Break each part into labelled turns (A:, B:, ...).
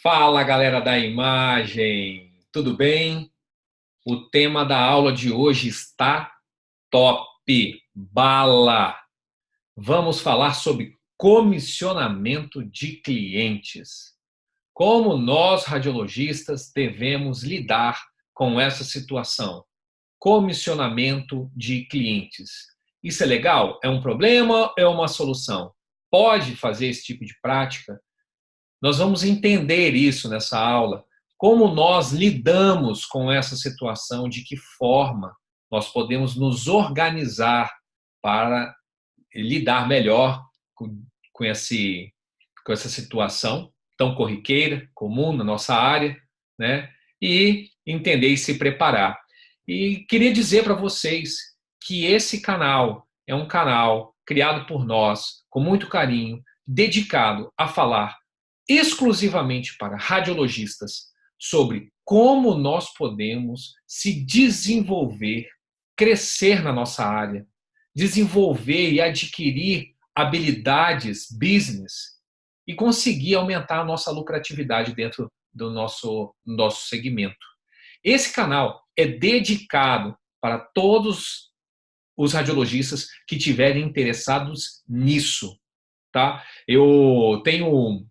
A: Fala, galera da imagem, tudo bem? O tema da aula de hoje está top, bala. Vamos falar sobre comissionamento de clientes. Como nós, radiologistas, devemos lidar com essa situação? Comissionamento de clientes. Isso é legal? É um problema ou é uma solução? Pode fazer esse tipo de prática? Nós vamos entender isso nessa aula, como nós lidamos com essa situação, de que forma nós podemos nos organizar para lidar melhor com, esse, com essa situação tão corriqueira, comum na nossa área, né? E entender e se preparar. E queria dizer para vocês que esse canal é um canal criado por nós, com muito carinho, dedicado a falar exclusivamente para radiologistas sobre como nós podemos se desenvolver, crescer na nossa área, desenvolver e adquirir habilidades business e conseguir aumentar a nossa lucratividade dentro do nosso segmento. Esse canal é dedicado para todos os radiologistas que estiverem interessados nisso, tá? Eu tenho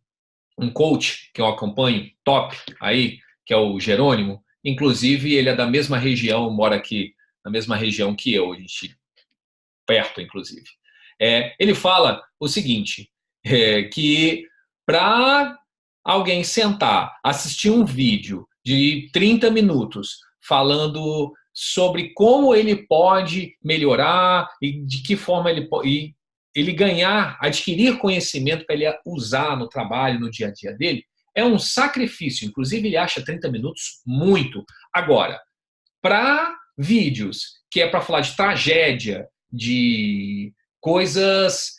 A: um coach que eu acompanho, top, aí, que é o Jerônimo. Inclusive, ele é da mesma região, mora aqui na mesma região que eu, a gente perto, inclusive. Ele fala o seguinte, que para alguém sentar, assistir um vídeo de 30 minutos falando sobre como ele pode melhorar e de que forma ele ganhar, adquirir conhecimento para ele usar no trabalho, no dia a dia dele, é um sacrifício. Inclusive, ele acha 30 minutos muito. Agora, para vídeos que é para falar de tragédia, de coisas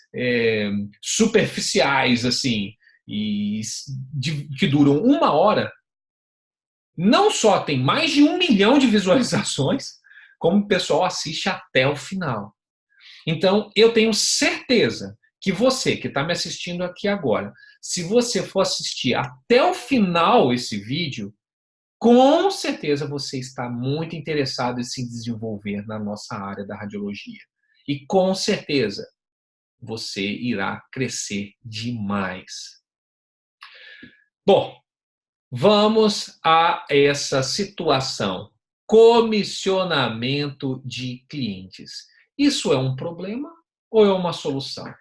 A: superficiais, assim, e que duram 1 hora, não só tem mais de 1 milhão de visualizações, como o pessoal assiste até o final. Então, eu tenho certeza que você que está me assistindo aqui agora, se você for assistir até o final esse vídeo, com certeza você está muito interessado em se desenvolver na nossa área da radiologia. E com certeza você irá crescer demais. Bom, vamos a essa situação. Comissionamento de clientes. Isso é um problema ou é uma solução?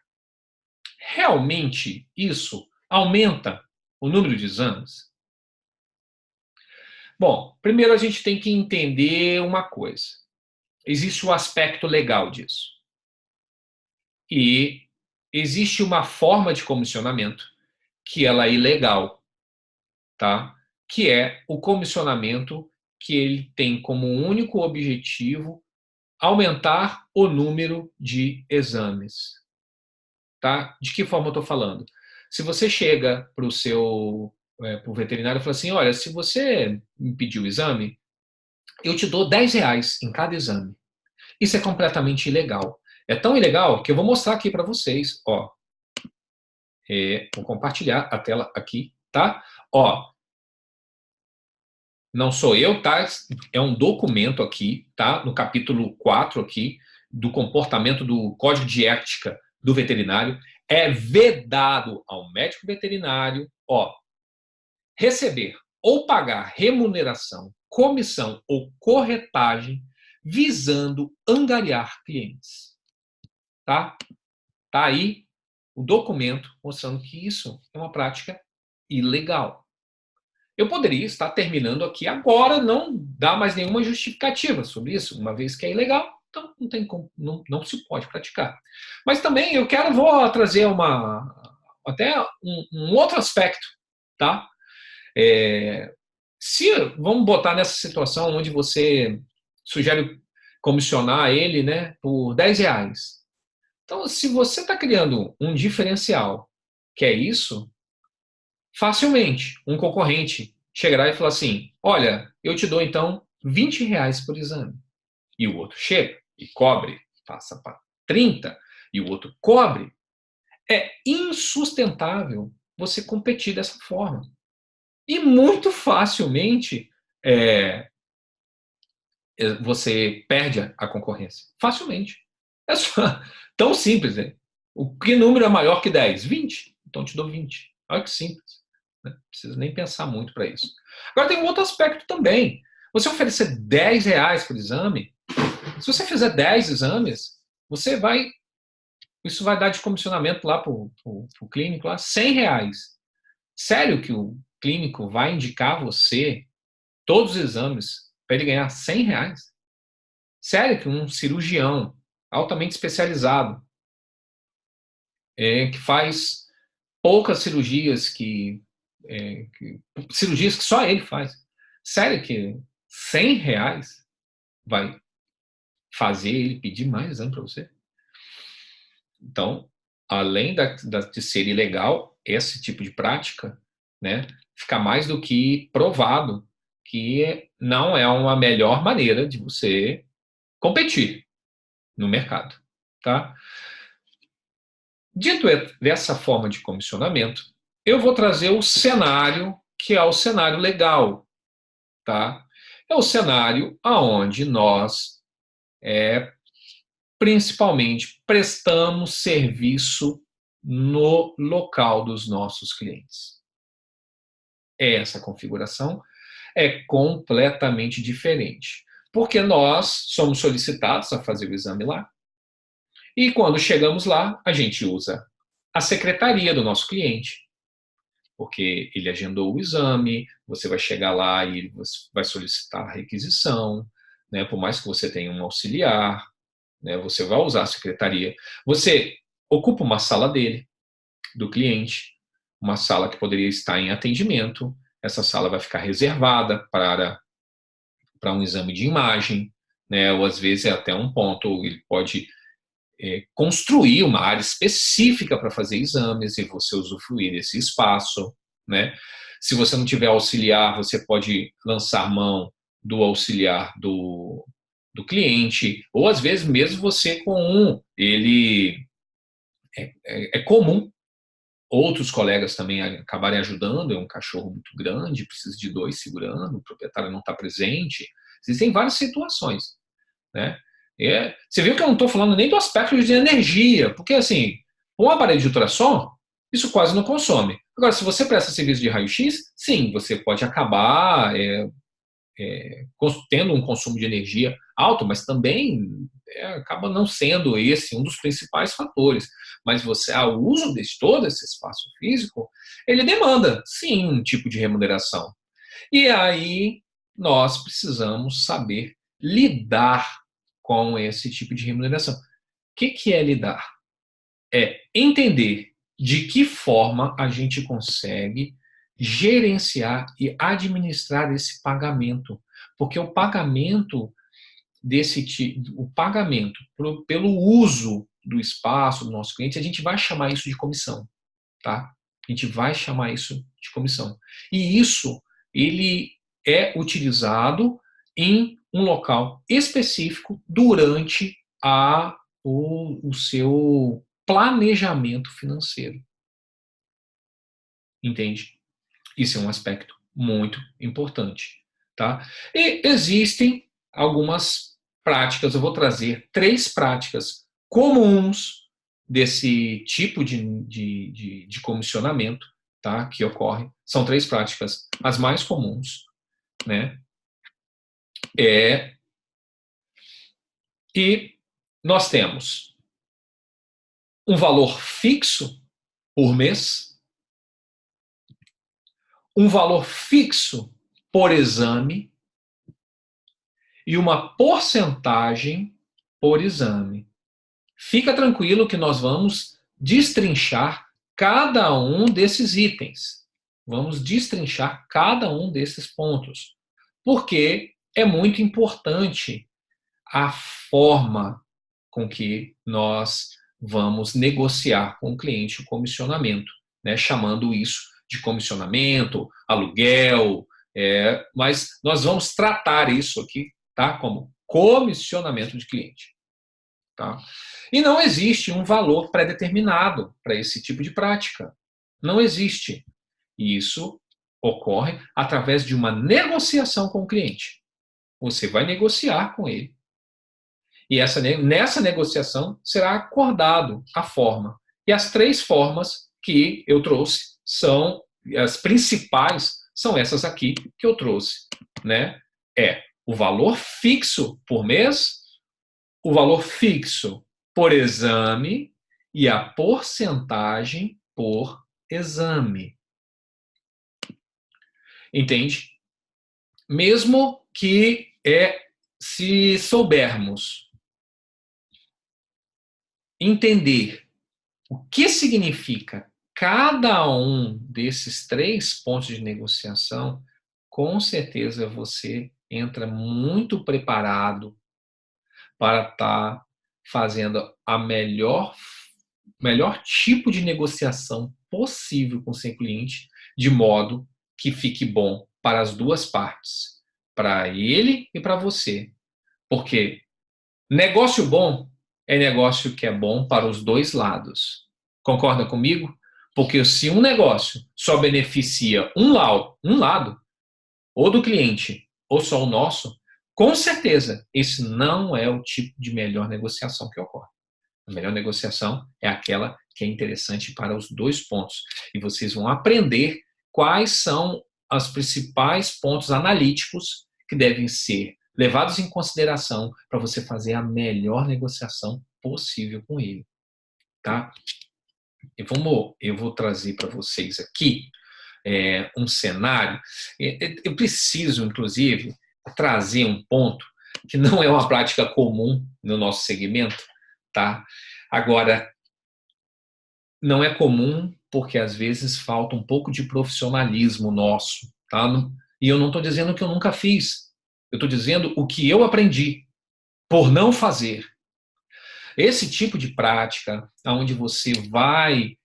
A: Realmente isso aumenta o número de exames? Bom, primeiro a gente tem que entender uma coisa. Existe o aspecto legal disso. E existe uma forma de comissionamento que ela é ilegal, tá? Que é o comissionamento que ele tem como único objetivo aumentar o número de exames, tá? De que forma eu estou falando? Se você chega para o pro veterinário e fala assim, olha, se você me pedir o exame, eu te dou R$ 10 em cada exame. Isso é completamente ilegal. É tão ilegal que eu vou mostrar aqui para vocês. Ó, vou compartilhar a tela aqui, tá? Ó, não sou eu, tá? É um documento aqui, tá? No capítulo 4 aqui, do comportamento do Código de Ética do Veterinário. É vedado ao médico veterinário, ó, receber ou pagar remuneração, comissão ou corretagem visando angariar clientes, tá? Tá aí o documento mostrando que isso é uma prática ilegal. Eu poderia estar terminando aqui agora, não dar mais nenhuma justificativa sobre isso, uma vez que é ilegal, então não tem como, não se pode praticar. Mas também vou trazer até um outro aspecto, tá? Se vamos botar nessa situação onde você sugere comissionar ele, né, por R$ 10. Então, se você está criando um diferencial, que é isso, facilmente um concorrente chegará e falar assim: olha, eu te dou então R$ 20 por exame. E o outro chega e cobre, passa para 30, e o outro cobre. É insustentável você competir dessa forma. E muito facilmente é, você perde a concorrência. Facilmente. É só, tão simples. Né? Que número é maior que 10? 20. Então te dou 20. Olha que simples. Né? Não precisa nem pensar muito para isso. Agora tem um outro aspecto também. Você oferecer R$ 10 por exame, se você fizer 10 exames, você vai. Isso vai dar de comissionamento lá para o clínico lá, R$ 100. Sério que o clínico vai indicar você todos os exames para ele ganhar R$ 100? Sério que um cirurgião altamente especializado, que faz poucas cirurgias cirurgias que só ele faz, sério que R$ 100 vai fazer ele pedir mais exame para você? Então, além de ser ilegal esse tipo de prática, né, fica mais do que provado que não é uma melhor maneira de você competir no mercado, tá? Dito dessa forma de comissionamento, eu vou trazer o cenário que é o cenário legal, tá? É o cenário aonde nós principalmente prestamos serviço no local dos nossos clientes. Essa configuração é completamente diferente, porque nós somos solicitados a fazer o exame lá, e quando chegamos lá, a gente usa a secretaria do nosso cliente, porque ele agendou o exame, você vai chegar lá e você vai solicitar a requisição, né? Por mais que você tenha um auxiliar, né? Você vai usar a secretaria. Você ocupa uma sala dele, do cliente, uma sala que poderia estar em atendimento. Essa sala vai ficar reservada para um exame de imagem, né? Ou às vezes é até um ponto, ele pode construir uma área específica para fazer exames e você usufruir desse espaço, né? Se você não tiver auxiliar, você pode lançar mão do auxiliar do cliente, ou às vezes mesmo você com ele é comum outros colegas também acabarem ajudando, é um cachorro muito grande, precisa de dois segurando, o proprietário não está presente, existem várias situações, né? Você viu que eu não estou falando nem do aspecto de energia, porque assim, um aparelho de ultrassom, isso quase não consome. Agora, se você presta serviço de raio-x, sim, você pode acabar tendo um consumo de energia alto, mas também acaba não sendo esse um dos principais fatores. Mas o uso de todo esse espaço físico, ele demanda, sim, um tipo de remuneração. E aí nós precisamos saber lidar com esse tipo de remuneração. O que é lidar? É entender de que forma a gente consegue gerenciar e administrar esse pagamento. Porque o pagamento o pagamento pelo uso do espaço do nosso cliente, a gente vai chamar isso de comissão, tá? A gente vai chamar isso de comissão. E isso, ele é utilizado em um local específico durante o seu planejamento financeiro. Entende? Isso é um aspecto muito importante. Tá? E existem algumas práticas, eu vou trazer 3 práticas comuns desse tipo de comissionamento, tá? Que ocorre. São 3 práticas, as mais comuns, né? E nós temos um valor fixo por mês, um valor fixo por exame e uma porcentagem por exame. Fica tranquilo que nós vamos destrinchar cada um desses itens. Vamos destrinchar cada um desses pontos. Porque é muito importante a forma com que nós vamos negociar com o cliente o comissionamento, né? Chamando isso de comissionamento, aluguel, mas nós vamos tratar isso aqui, tá? Como comissionamento de cliente. Tá? E não existe um valor pré-determinado para esse tipo de prática. Não existe. Isso Ocorre através de uma negociação com o cliente. Você vai negociar com ele. E nessa negociação será acordado a forma. E as 3 formas que eu trouxe são, as principais são essas aqui que eu trouxe, né? É o valor fixo por mês, o valor fixo por exame e a porcentagem por exame. Entende? Mesmo que se soubermos entender o que significa cada um desses 3 pontos de negociação, com certeza você entra muito preparado para estar fazendo a melhor tipo de negociação possível com o seu cliente, de modo que fique bom para as 2 partes, para ele e para você. Porque negócio bom é negócio que é bom para os 2 lados. Concorda comigo? Porque se um negócio só beneficia um lado, ou do cliente, ou só o nosso, com certeza esse não é o tipo de melhor negociação que ocorre. A melhor negociação é aquela que é interessante para os 2 pontos. E vocês vão aprender quais são os principais pontos analíticos que devem ser levados em consideração para você fazer a melhor negociação possível com ele. Tá? Eu vou trazer para vocês aqui um cenário. Eu preciso, inclusive, trazer um ponto que não é uma prática comum no nosso segmento, tá? Agora, não é comum porque às vezes falta um pouco de profissionalismo nosso, tá? E eu não estou dizendo que eu nunca fiz. Eu estou dizendo o que eu aprendi por não fazer. Esse tipo de prática, onde você vai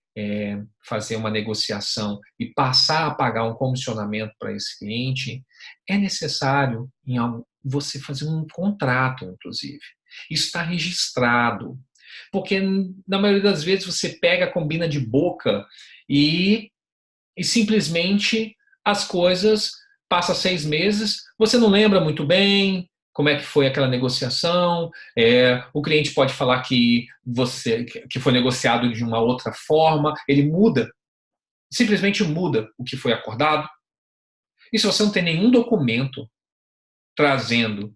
A: fazer uma negociação e passar a pagar um comissionamento para esse cliente, é necessário você fazer um contrato, inclusive. Isso está registrado. Porque, na maioria das vezes, você pega, combina de boca e simplesmente as coisas, passa 6 meses, você não lembra muito bem como é que foi aquela negociação, o cliente pode falar que foi negociado de uma outra forma, ele muda, simplesmente muda o que foi acordado. E se você não tem nenhum documento trazendo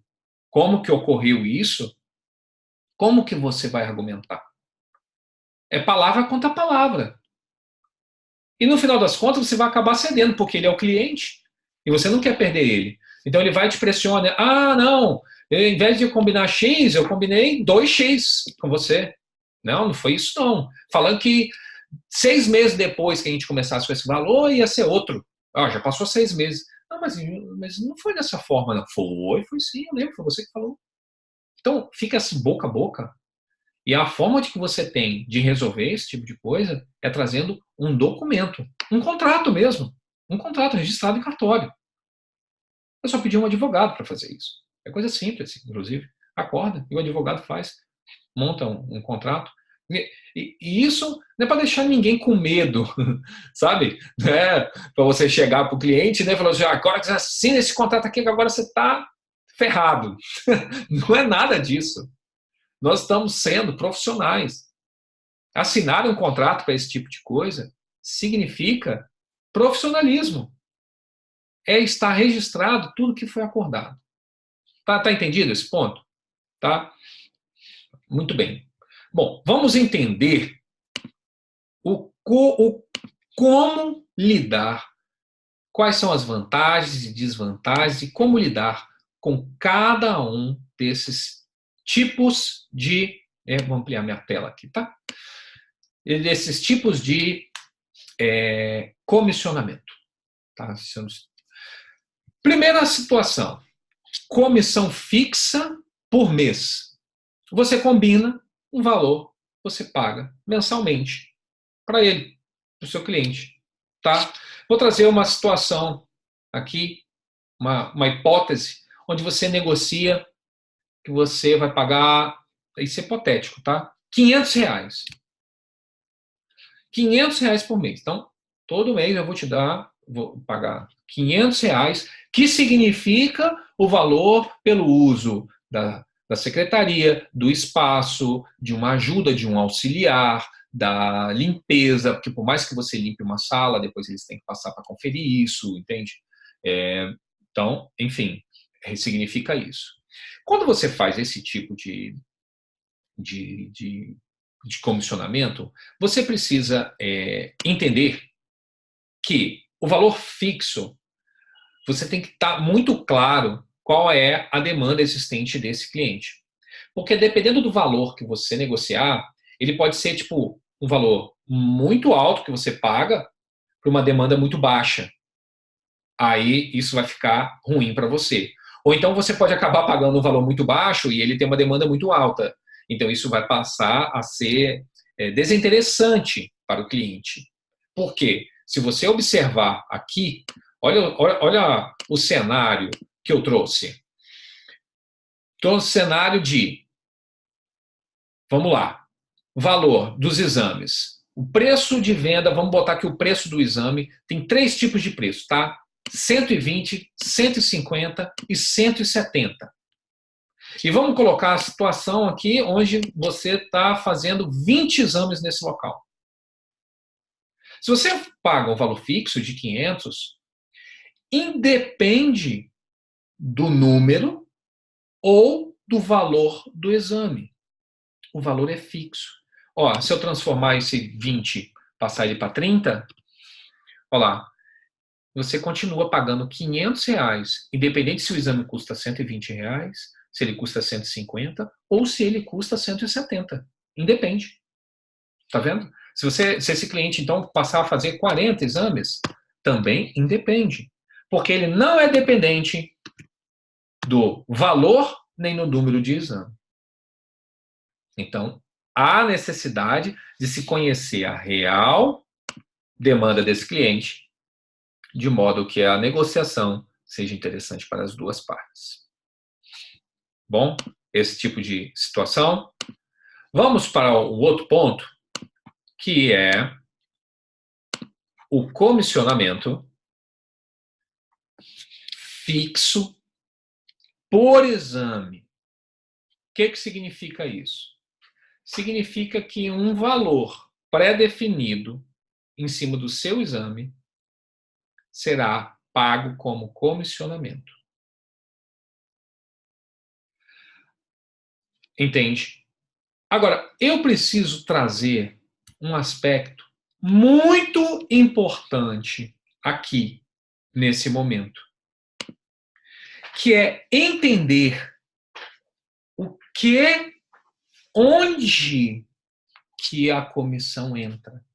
A: como que ocorreu isso, como que você vai argumentar? É palavra contra palavra. E no final das contas você vai acabar cedendo, porque ele é o cliente e você não quer perder ele. Então ele vai te pressionar. Ah, não, em vez de eu combinar X, eu combinei 2X com você. Não, não foi isso não. Falando que 6 meses depois que a gente começasse com esse valor, ia ser outro. Ah, já passou 6 meses. Não, mas não foi dessa forma, não. Foi sim, eu lembro, foi você que falou. Então, fica assim, boca a boca. E a forma de que você tem de resolver esse tipo de coisa é trazendo um documento, um contrato mesmo, um contrato registrado em cartório. Eu só pedi um advogado para fazer isso. É coisa simples, inclusive. Acorda e o advogado faz, monta um contrato. E isso não é para deixar ninguém com medo, sabe? Né? Para você chegar para o cliente e falar assim, agora que você assina esse contrato aqui, agora você está ferrado. Não é nada disso. Nós estamos sendo profissionais. Assinar um contrato para esse tipo de coisa significa profissionalismo. É estar registrado tudo que foi acordado. Tá entendido esse ponto? Tá? Muito bem. Bom, vamos entender como lidar, quais são as vantagens e desvantagens e como lidar com cada um desses tipos de... vou ampliar minha tela aqui, tá? Desses tipos de comissionamento. Tá? Primeira situação, comissão fixa por mês. Você combina um valor, você paga mensalmente para ele, para o seu cliente. Tá? Vou trazer uma situação aqui, uma hipótese, onde você negocia que você vai pagar, isso é hipotético, tá? R$ 500. R$ 500 por mês. Então, todo mês eu vou te dar vou pagar R$ 500, que significa o valor pelo uso da secretaria, do espaço, de uma ajuda, de um auxiliar, da limpeza, porque por mais que você limpe uma sala, depois eles têm que passar para conferir isso, entende? Então, enfim, significa isso. Quando você faz esse tipo de, de, de comissionamento, você precisa entender que o valor fixo, você tem que estar muito claro qual é a demanda existente desse cliente. Porque dependendo do valor que você negociar, ele pode ser tipo um valor muito alto que você paga para uma demanda muito baixa. Aí isso vai ficar ruim para você. Ou então você pode acabar pagando um valor muito baixo e ele tem uma demanda muito alta. Então isso vai passar a ser desinteressante para o cliente. Por quê? Se você observar aqui, olha o cenário que eu trouxe. Trouxe o cenário de, vamos lá, valor dos exames. O preço de venda, vamos botar aqui o preço do exame, tem 3 tipos de preço, tá? 120, 150 e 170. E vamos colocar a situação aqui onde você está fazendo 20 exames nesse local. Se você paga um valor fixo de 500, independe do número ou do valor do exame. O valor é fixo. Ó, se eu transformar esse 20, passar ele para 30, olha lá, você continua pagando R$ 500, independente se o exame custa R$ 120, se ele custa 150 ou se ele custa 170. Independe. Tá vendo? Se esse cliente, então, passar a fazer 40 exames, também independe. Porque ele não é dependente do valor nem no número de exame. Então, há necessidade de se conhecer a real demanda desse cliente, de modo que a negociação seja interessante para as duas partes. Bom, esse tipo de situação. Vamos para o outro ponto, que é o comissionamento fixo por exame. O que significa isso? Significa que um valor pré-definido em cima do seu exame será pago como comissionamento. Entende? Agora, eu preciso trazer um aspecto muito importante aqui, nesse momento, que é entender onde que a comissão entra.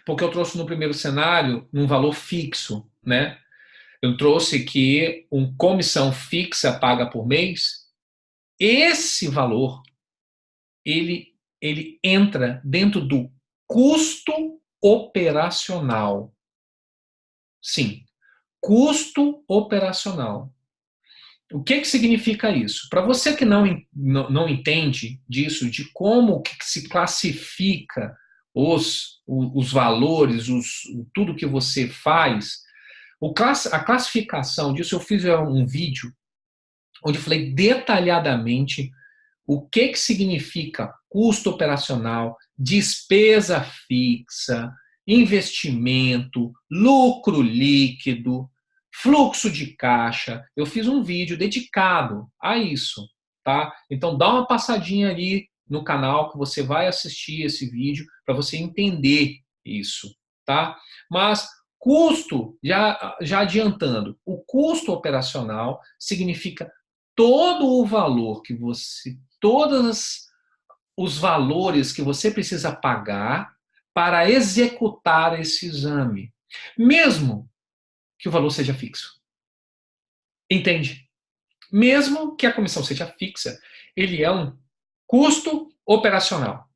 A: Porque eu trouxe no primeiro cenário um valor fixo, né? Eu trouxe que uma comissão fixa paga por mês. Esse valor, ele entra dentro do custo operacional. Sim, custo operacional. O que significa isso? Para você que não entende disso, de como que se classifica os valores, tudo que você faz, a classificação disso, eu fiz um vídeo onde eu falei detalhadamente o que significa custo operacional, despesa fixa, investimento, lucro líquido, fluxo de caixa. Eu fiz um vídeo dedicado a isso, tá? Então dá uma passadinha ali no canal que você vai assistir esse vídeo para você entender isso, tá? Mas custo, já adiantando, o custo operacional significa todo o valor que você, todos os valores que você precisa pagar para executar esse exame, mesmo que o valor seja fixo. Entende? Mesmo que a comissão seja fixa, ele é um custo operacional.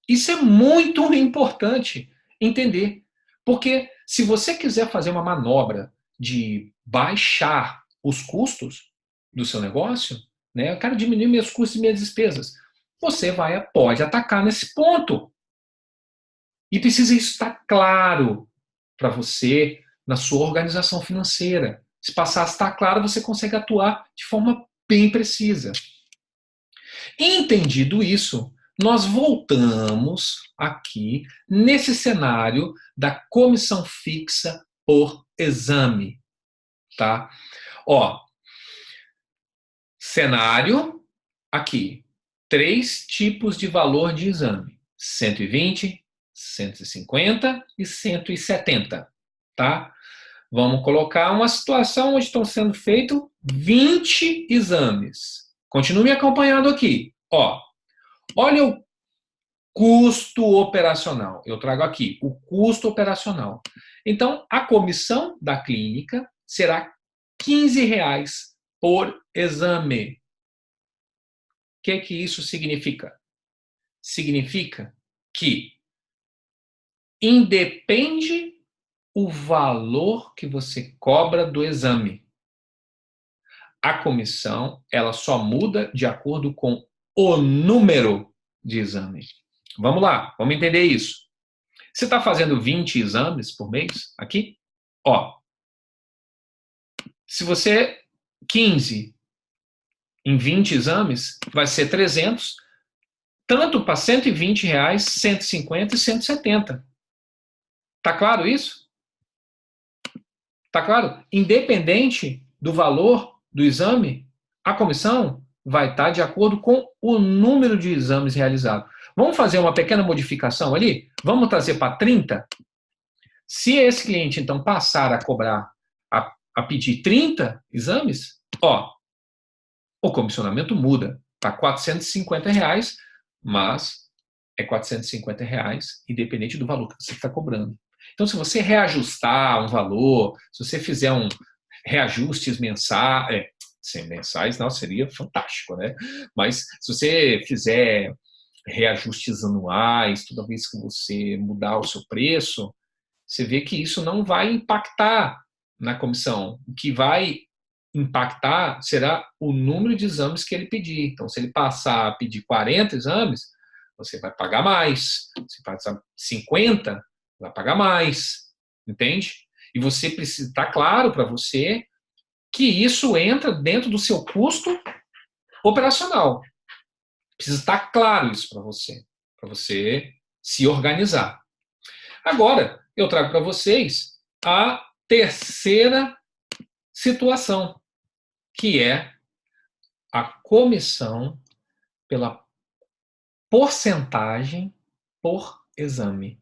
A: Isso é muito importante entender, porque se você quiser fazer uma manobra de baixar os custos do seu negócio, né, eu quero diminuir meus custos e minhas despesas, você pode atacar nesse ponto. E precisa estar claro para você na sua organização financeira. Se passar a estar claro, você consegue atuar de forma bem precisa. Entendido isso, nós voltamos aqui nesse cenário da comissão fixa por exame, tá? Ó, cenário aqui, 3 tipos de valor de exame: 120, 150 e 170, tá? Vamos colocar uma situação onde estão sendo feitos 20 exames. Continue me acompanhando aqui. Ó, olha o custo operacional. Eu trago aqui o custo operacional. Então, a comissão da clínica será R$ 15 por exame. O que isso significa? Significa que independe o valor que você cobra do exame. A comissão, ela só muda de acordo com o número de exame. Vamos lá, vamos entender isso. Você está fazendo 20 exames por mês aqui? Ó, se você 15 em 20 exames, vai ser 300, tanto para R$ 120, 150 e 170. Tá claro isso? Tá claro? Independente do valor do exame, a comissão vai estar de acordo com o número de exames realizados. Vamos fazer uma pequena modificação ali? Vamos trazer para 30? Se esse cliente, então, passar a cobrar, a pedir 30 exames, ó, o comissionamento muda para R$ 450, mas é R$ 450 independente do valor que você está cobrando. Então, se você reajustar um valor, se você fizer um reajustes mensais, não, seria fantástico, né? Mas se você fizer reajustes anuais, toda vez que você mudar o seu preço, você vê que isso não vai impactar na comissão. O que vai impactar será o número de exames que ele pedir. Então, se ele passar a pedir 40 exames, você vai pagar mais. Se passar 50, vai pagar mais. Entende? E você precisa estar claro para você que isso entra dentro do seu custo operacional. Precisa estar claro isso para você se organizar. Agora, eu trago para vocês a terceira situação, que é a comissão pela porcentagem por exame,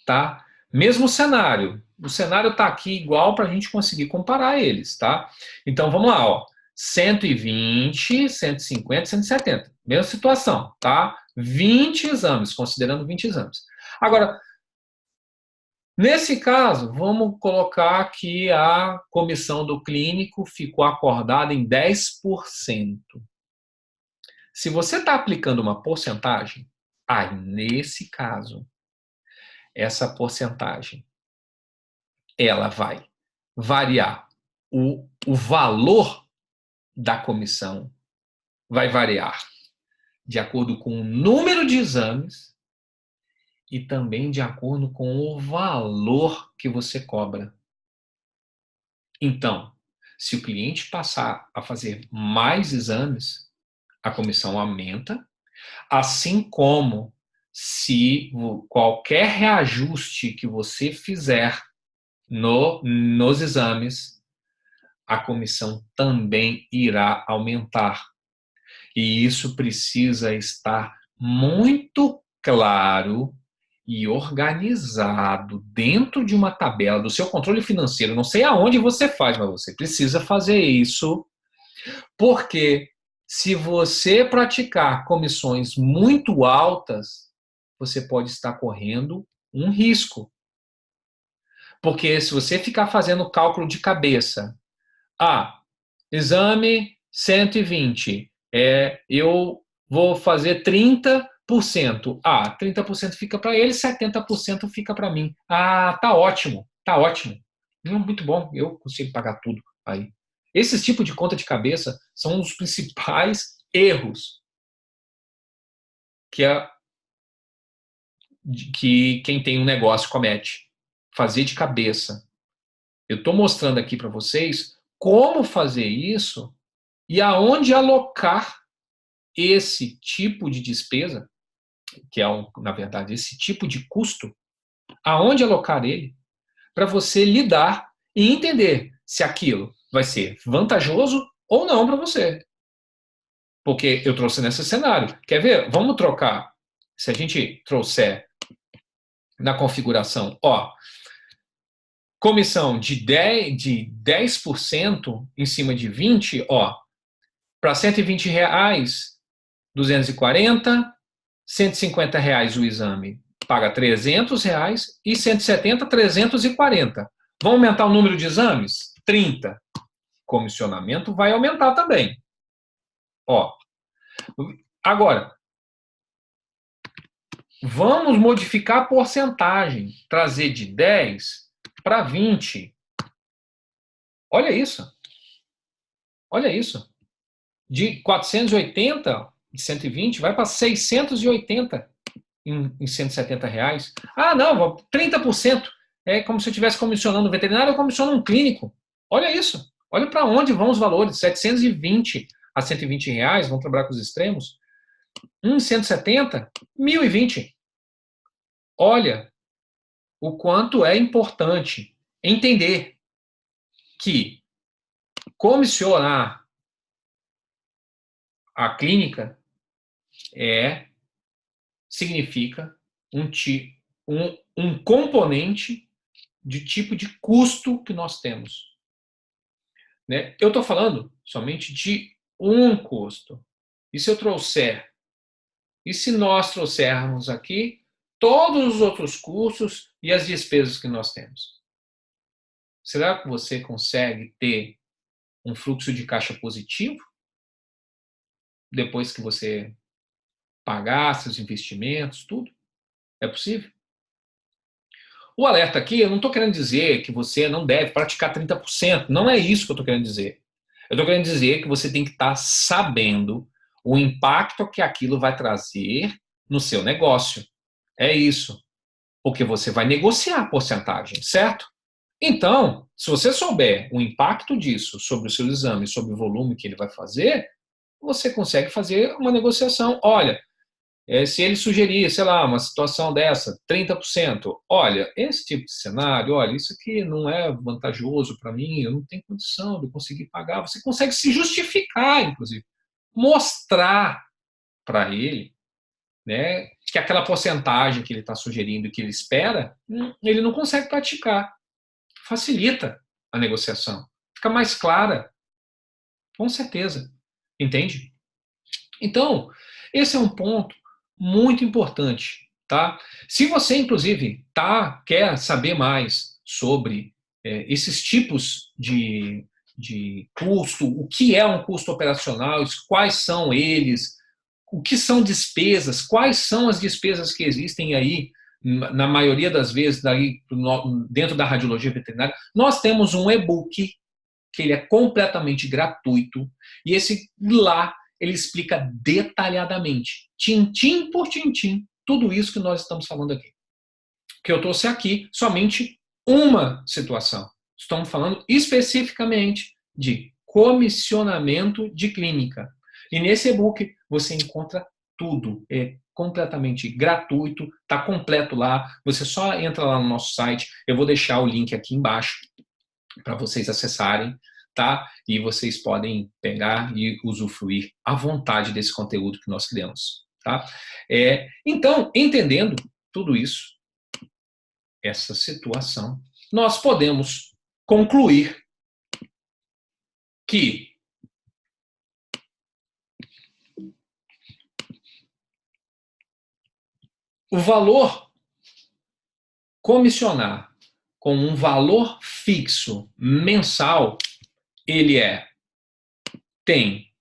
A: tá? Mesmo cenário. O cenário está aqui igual para a gente conseguir comparar eles, tá? Então, vamos lá, ó. 120, 150, 170. Mesma situação, tá? 20 exames, considerando 20 exames. Agora, nesse caso, vamos colocar que a comissão do clínico ficou acordada em 10%. Se você está aplicando uma porcentagem, aí, nesse caso, essa porcentagem, ela vai variar. O valor da comissão vai variar de acordo com o número de exames e também de acordo com o valor que você cobra. Então, se o cliente passar a fazer mais exames, a comissão aumenta, assim como se qualquer reajuste que você fizer nos exames, a comissão também irá aumentar. E isso precisa estar muito claro e organizado dentro de uma tabela do seu controle financeiro. Não sei aonde você faz, mas você precisa fazer isso, porque se você praticar comissões muito altas, você pode estar correndo um risco. Porque se você ficar fazendo cálculo de cabeça, exame 120, eu vou fazer 30%. 30% fica para ele, 70% fica para mim. Tá ótimo, tá ótimo. Muito bom, eu consigo pagar tudo aí. Esses tipos de conta de cabeça são os principais erros que quem tem um negócio comete. fazer de cabeça. Eu estou mostrando aqui para vocês como fazer isso e aonde alocar esse tipo de despesa, que é, na verdade, esse tipo de custo, aonde alocar ele, para você lidar e entender se aquilo vai ser vantajoso ou não para você. Porque eu trouxe nesse cenário. Quer ver? Vamos trocar. Se a gente trouxer na configuração, ó, comissão de 10% em cima de 20, ó, para R$ 120, 240, R$ 150 o exame paga R$ 300 e 170, 340. Vão aumentar o número de exames? 30. Comissionamento vai aumentar também. Ó. Agora, vamos modificar a porcentagem, trazer de 10 para 20. Olha isso. Olha isso. De 480, de 120, vai para 680 em R$ 170. Ah, não, 30%. É como se eu estivesse comissionando um veterinário, eu comissiono um clínico. Olha isso. Olha para onde vão os valores. 720 a R$ 120, vamos trabalhar com os extremos. 170, 1.020. Olha o quanto é importante entender que comissionar a clínica significa um componente de tipo de custo que nós temos. Né? Eu estou falando somente de um custo. E se eu trouxer, e se nós trouxermos aqui todos os outros custos e as despesas que nós temos? Será que você consegue ter um fluxo de caixa positivo depois que você pagar seus investimentos, tudo? É possível? O alerta aqui, eu não estou querendo dizer que você não deve praticar 30%. Não é isso que eu estou querendo dizer. Eu estou querendo dizer que você tem que estar sabendo o impacto que aquilo vai trazer no seu negócio. É isso. Porque você vai negociar a porcentagem, certo? Então, se você souber o impacto disso sobre o seu exame, sobre o volume que ele vai fazer, você consegue fazer uma negociação. Olha, se ele sugerir, sei lá, uma situação dessa, 30%, olha, esse tipo de cenário, olha, isso aqui não é vantajoso para mim, eu não tenho condição de conseguir pagar. Você consegue se justificar, inclusive, mostrar para ele, né, que aquela porcentagem que ele está sugerindo, que ele espera, ele não consegue praticar. Facilita a negociação, fica mais clara, com certeza, entende? Então, esse é um ponto muito importante, tá? Se você, inclusive, quer saber mais sobre esses tipos de custo, o que é um custo operacional, quais são eles, o que são despesas, quais são as despesas que existem aí, na maioria das vezes, dentro da radiologia veterinária, nós temos um e-book que ele é completamente gratuito, e esse lá ele explica detalhadamente, tintim por tintim, tudo isso que nós estamos falando aqui. Que eu trouxe aqui somente uma situação. Estamos falando especificamente de comissionamento de clínica. E nesse e-book você encontra tudo. É completamente gratuito, está completo lá. Você só entra lá no nosso site. Eu vou deixar o link aqui embaixo para vocês acessarem, tá? E vocês podem pegar e usufruir à vontade desse conteúdo que nós criamos, tá? Então, entendendo tudo isso, essa situação, nós podemos concluir que o valor comissionar com um valor fixo mensal, ele tem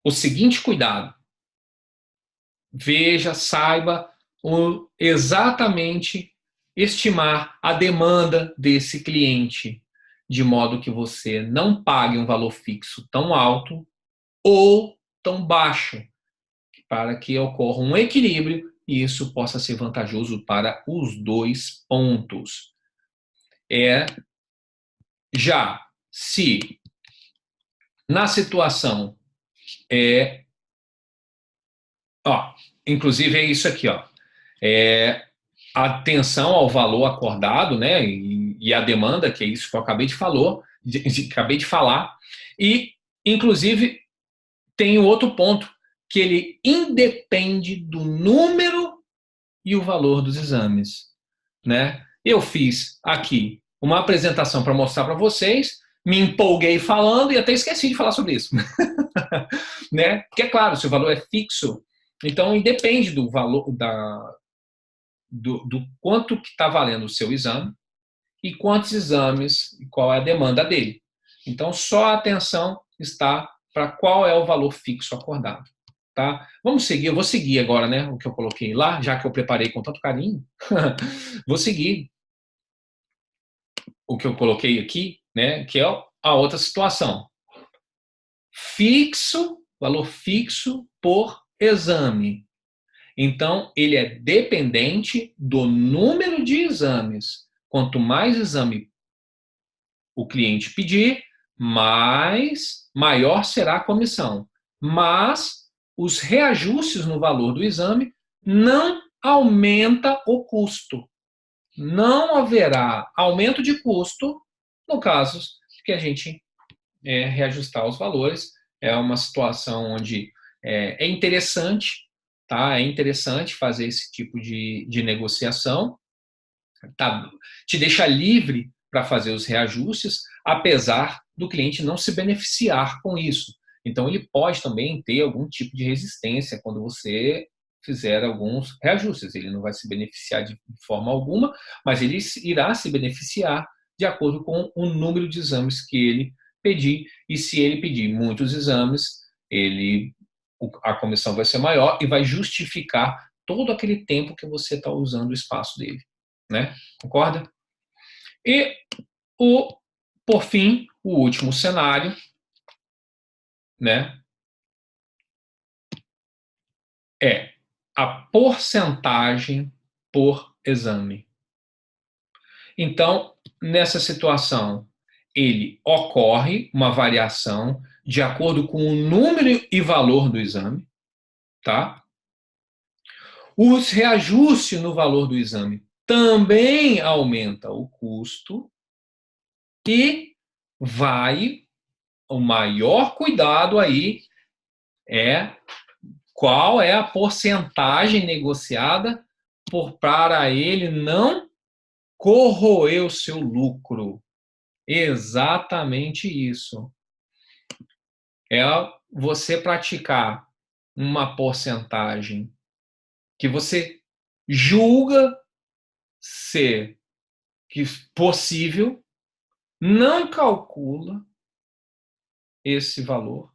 A: o seguinte cuidado. Veja, saiba exatamente estimar a demanda desse cliente, de modo que você não pague um valor fixo tão alto ou tão baixo, para que ocorra um equilíbrio e isso possa ser vantajoso para os dois pontos. Já se na situação inclusive é isso aqui, atenção ao valor acordado, né, e a demanda, que é isso que eu acabei de falar, e inclusive tem outro ponto, que ele independe do número e o valor dos exames, né? Eu fiz aqui uma apresentação para mostrar para vocês, me empolguei falando e até esqueci de falar sobre isso, né? Porque é claro, se o valor é fixo, então independe do valor do quanto que está valendo o seu exame e quantos exames e qual é a demanda dele. Então só a atenção está para qual é o valor fixo acordado. Tá? Vamos seguir, eu vou seguir agora, né, o que eu coloquei lá, já que eu preparei com tanto carinho. Vou seguir o que eu coloquei aqui, né, que é a outra situação. Valor fixo por exame. Então, ele é dependente do número de exames. Quanto mais exame o cliente pedir, maior será a comissão. Mas os reajustes no valor do exame não aumenta o custo. Não haverá aumento de custo no caso que a gente reajustar os valores. É uma situação onde é interessante, tá? É interessante fazer esse tipo de negociação. Tá? Te deixa livre para fazer os reajustes, apesar do cliente não se beneficiar com isso. Então, ele pode também ter algum tipo de resistência quando você fizer alguns reajustes. Ele não vai se beneficiar de forma alguma, mas ele irá se beneficiar de acordo com o número de exames que ele pedir. E se ele pedir muitos exames, a comissão vai ser maior e vai justificar todo aquele tempo que você está usando o espaço dele. Né? Concorda? E, por fim, o último cenário, né, é a porcentagem por exame. Então, nessa situação, ele ocorre uma variação de acordo com o número e valor do exame, tá? Os reajustes no valor do exame também aumenta o custo e o maior cuidado aí é qual é a porcentagem negociada para ele não corroer o seu lucro. Exatamente isso. É você praticar uma porcentagem que você julga ser possível, não calcula esse valor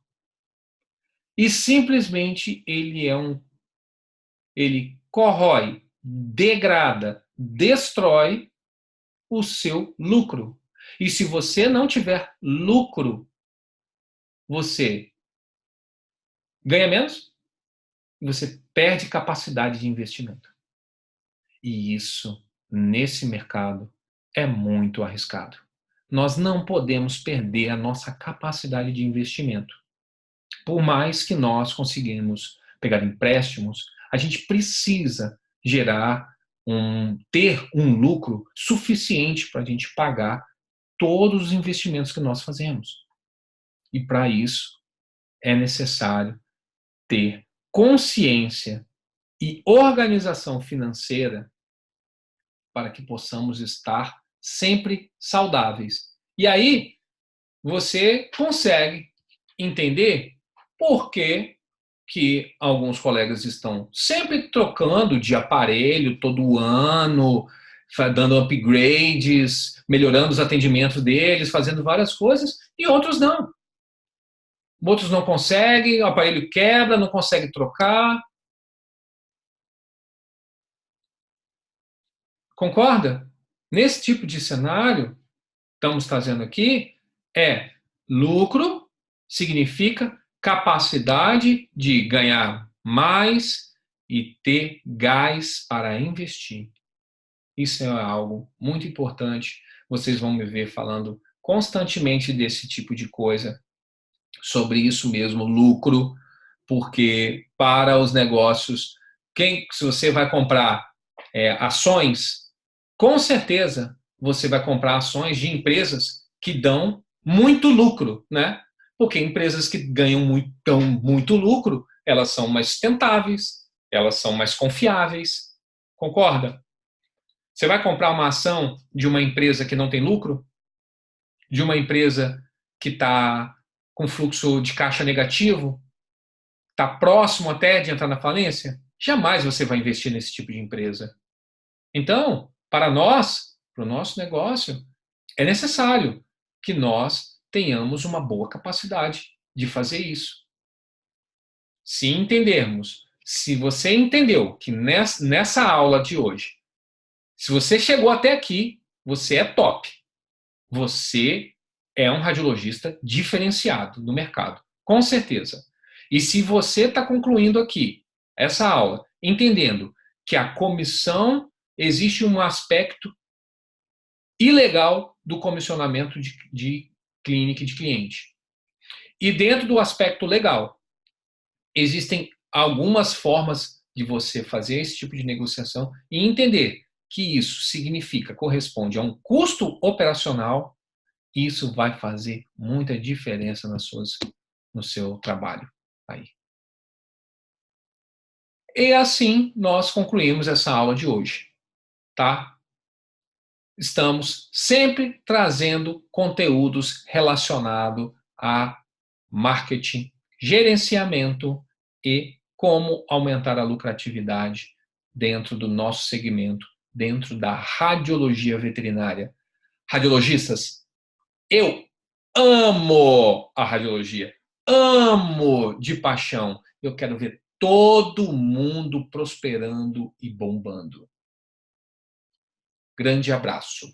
A: e simplesmente ele corrói, degrada, destrói o seu lucro. E se você não tiver lucro, você ganha menos e você perde capacidade de investimento. E isso, nesse mercado, é muito arriscado. Nós não podemos perder a nossa capacidade de investimento. Por mais que nós conseguimos pegar empréstimos, a gente precisa ter um lucro suficiente para a gente pagar todos os investimentos que nós fazemos. E para isso é necessário ter consciência e organização financeira para que possamos estar sempre saudáveis. E aí você consegue entender por que alguns colegas estão sempre trocando de aparelho todo ano, dando upgrades, melhorando os atendimentos deles, fazendo várias coisas, e outros não. Outros não conseguem, o aparelho quebra, não consegue trocar. Concorda? Nesse tipo de cenário, estamos trazendo aqui, lucro significa capacidade de ganhar mais e ter gás para investir. Isso é algo muito importante vocês vão me ver falando constantemente desse tipo de coisa, sobre isso mesmo, lucro, porque para os negócios, se você vai comprar ações, com certeza você vai comprar ações de empresas que dão muito lucro, né? Porque empresas que dão muito lucro, elas são mais sustentáveis, elas são mais confiáveis. Concorda? Você vai comprar uma ação de uma empresa que não tem lucro? De uma empresa que está com fluxo de caixa negativo? Está próximo até de entrar na falência? Jamais você vai investir nesse tipo de empresa. Então, para nós, para o nosso negócio, é necessário que nós tenhamos uma boa capacidade de fazer isso. Se entendermos, se você entendeu que nessa aula de hoje, se você chegou até aqui, você é top. Você é um radiologista diferenciado no mercado, com certeza. E se você está concluindo aqui essa aula, entendendo que a comissão, existe um aspecto ilegal do comissionamento de clínica e de cliente. E dentro do aspecto legal, existem algumas formas de você fazer esse tipo de negociação e entender que isso significa, corresponde a um custo operacional. Isso vai fazer muita diferença no seu trabalho aí. E assim nós concluímos essa aula de hoje, tá? Estamos sempre trazendo conteúdos relacionados a marketing, gerenciamento e como aumentar a lucratividade dentro do nosso segmento, dentro da radiologia veterinária. Radiologistas, eu amo a radiologia, amo de paixão. Eu quero ver todo mundo prosperando e bombando. Grande abraço.